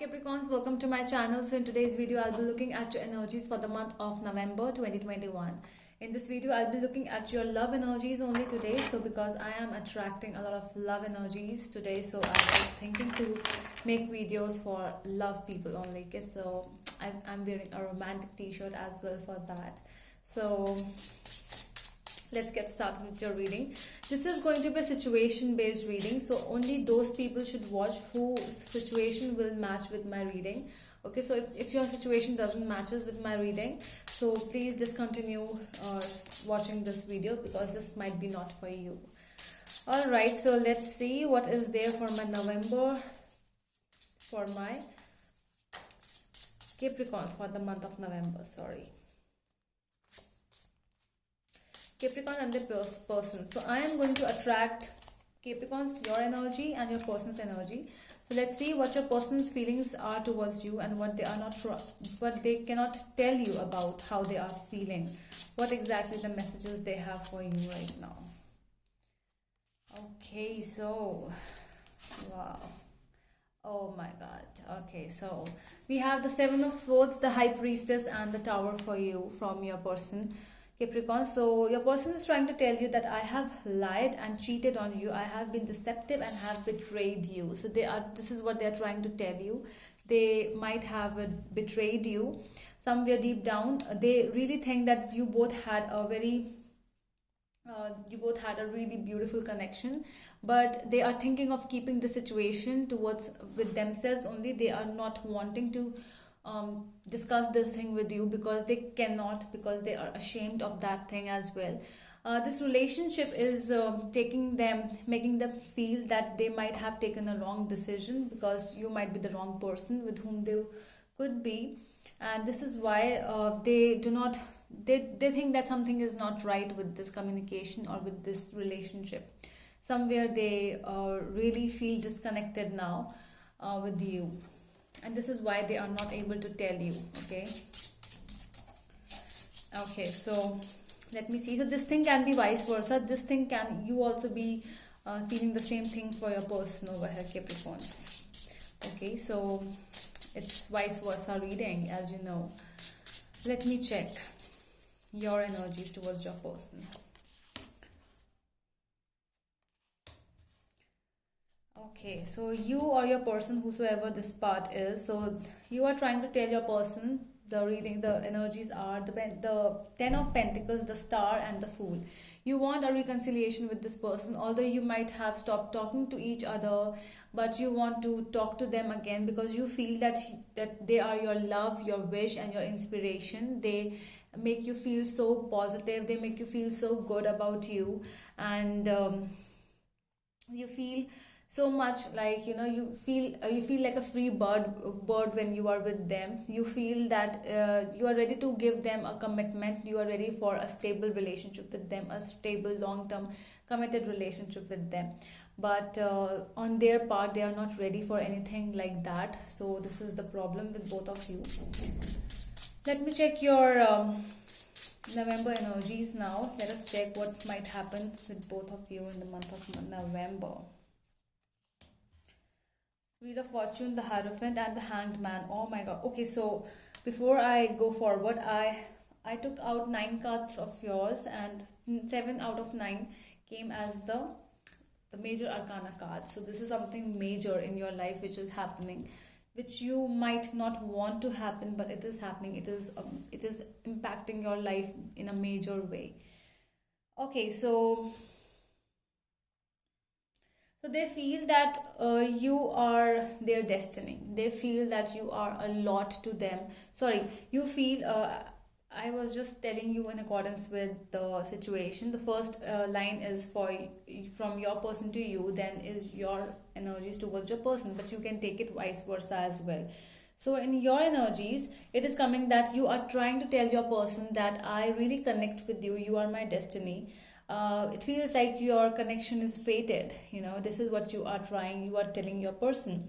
Capricorns, welcome to my channel. So in today's video I'll be looking at your energies for the month of November 2021. In this video I'll be looking at your love energies only today. So because I am attracting a lot of love energies today, so I was thinking to make videos for love people only. Okay, so I'm wearing a romantic t-shirt as well for that. So let's get started with your reading. This is going to be a situation based reading, so only those people should watch whose situation will match with my reading. Okay, so if your situation doesn't matches with my reading, so please discontinue watching this video because this might be not for you. All right, so let's see what is there for my November, for my Capricorns for the month of November. Sorry, Capricorn and the person. So I am going to attract Capricorns, your energy and your person's energy. So let's see what your person's feelings are towards you and what they are not, what they cannot tell you about how they are feeling. What exactly the messages they have for you right now. Okay, so wow. Oh my god. Okay, so we have the Seven of Swords, the High Priestess and the Tower for you from your person, Capricorn. So your person is trying to tell you that I have lied and cheated on you. I have been deceptive and have betrayed you. So this is what they are trying to tell you. They might have betrayed you somewhere deep down. They really think that you both had a really beautiful connection, but they are thinking of keeping the situation towards with themselves only. They are not wanting to discuss this thing with you because they cannot, because they are ashamed of that thing as well. This relationship is making them feel that they might have taken a wrong decision because you might be the wrong person with whom they could be, and this is why they think that something is not right with this communication or with this relationship. Somewhere they really feel disconnected now with you, and this is why they are not able to tell you. Okay, so let me see. So this thing can be vice versa. This thing can you also be feeling the same thing for your person over here, Capricorns. Okay, so it's vice versa reading, as you know. Let me check your energies towards your person. Okay, so you or your person, whosoever this part is, so you are trying to tell your person, the reading, the energies are the Ten of Pentacles, the Star and the Fool. You want a reconciliation with this person, although you might have stopped talking to each other, but you want to talk to them again because you feel that they are your love, your wish and your inspiration. They make you feel so positive, they make you feel so good about you, and you feel so much like, you know, you feel like a free bird when you are with them. You feel that you are ready to give them a commitment, you are ready for a stable relationship with them, a stable long-term committed relationship with them, but on their part they are not ready for anything like that. So this is the problem with both of you. Let me check your November energies now. Let us check what might happen with both of you in the month of November. Wheel of Fortune, the Hierophant and the Hanged Man. Oh my god. Okay, so before I go forward, I took out 9 cards of yours and 7 out of 9 came as the major arcana card. So this is something major in your life which is happening, which you might not want to happen, but it is happening. It is impacting your life in a major way. Okay, so they feel that you are their destiny. They feel that you are a lot to them. Sorry, you feel I was just telling you in accordance with the situation. The first line is from your person to you, then is your energies towards your person, but you can take it vice versa as well. So in your energies, it is coming that you are trying to tell your person that I really connect with you, you are my destiny. It feels like your connection is fated. You know, this is what you are telling your person.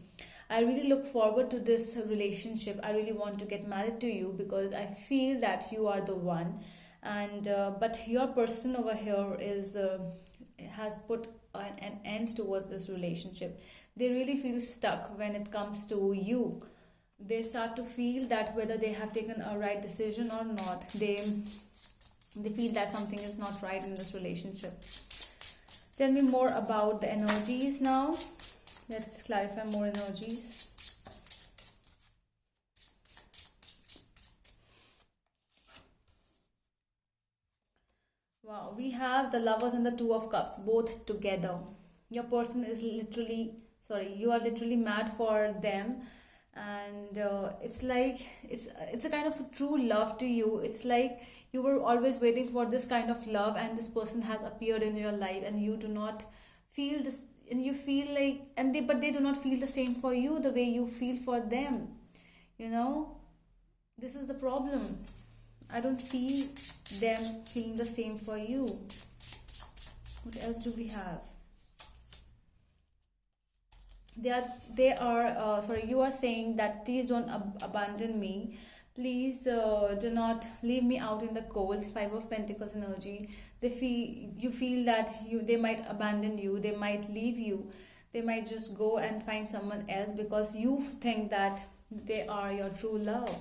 I really look forward to this relationship. I really want to get married to you because I feel that you are the one. And but your person over here has put an end towards this relationship. They really feel stuck when it comes to you they start to feel that whether they have taken a right decision or not. They feel that something is not right in this relationship. Tell me more about the energies now. Let's clarify more energies. Wow, we have the Lovers and the Two of Cups both together. Your person is literally, sorry, you are literally mad for them, and it's like it's a kind of a true love to you. It's like you were always waiting for this kind of love, and this person has appeared in your life, and you do not feel this, and you feel like, and they, but they do not feel the same for you the way you feel for them. You know, this is the problem. I don't see them feeling the same for you. What else do we have? They are, sorry, you are saying that please don't abandon me. Please do not leave me out in the cold. Five of Pentacles energy. They feel, you feel that they might abandon you. They might leave you. They might just go and find someone else because you think that they are your true love.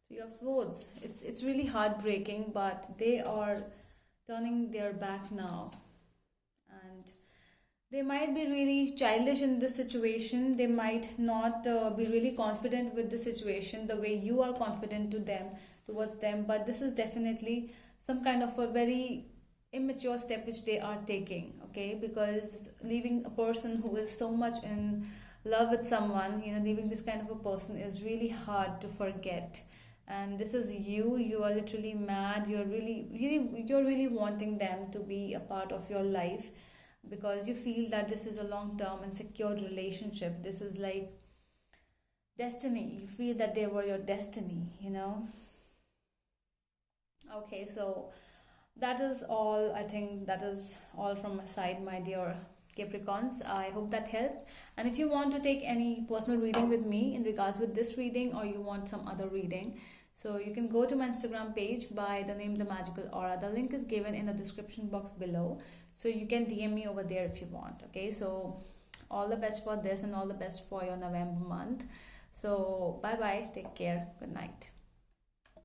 Three of Swords. It's really heartbreaking, but they are turning their back now, and they might be really childish in this situation. They might not be really confident with the situation the way you are confident to them, towards them. But this is definitely some kind of a very immature step which they are taking. Okay, because leaving a person who is so much in love with someone, leaving this kind of a person is really hard to forget. And this is you are literally mad. You're really wanting them to be a part of your life, because you feel that this is a long term and secured relationship. This is like destiny. You feel that they were your destiny. Okay, so that is all. I think that is all from my side, my dear Capricorns. I hope that helps. And if you want to take any personal reading with me in regards with this reading, or you want some other reading, so you can go to my Instagram page by the name The Magical Aura. The link is given in the description box below, so you can DM me over there if you want. Okay, so all the best for this, and all the best for your November month. So bye bye, take care, good night.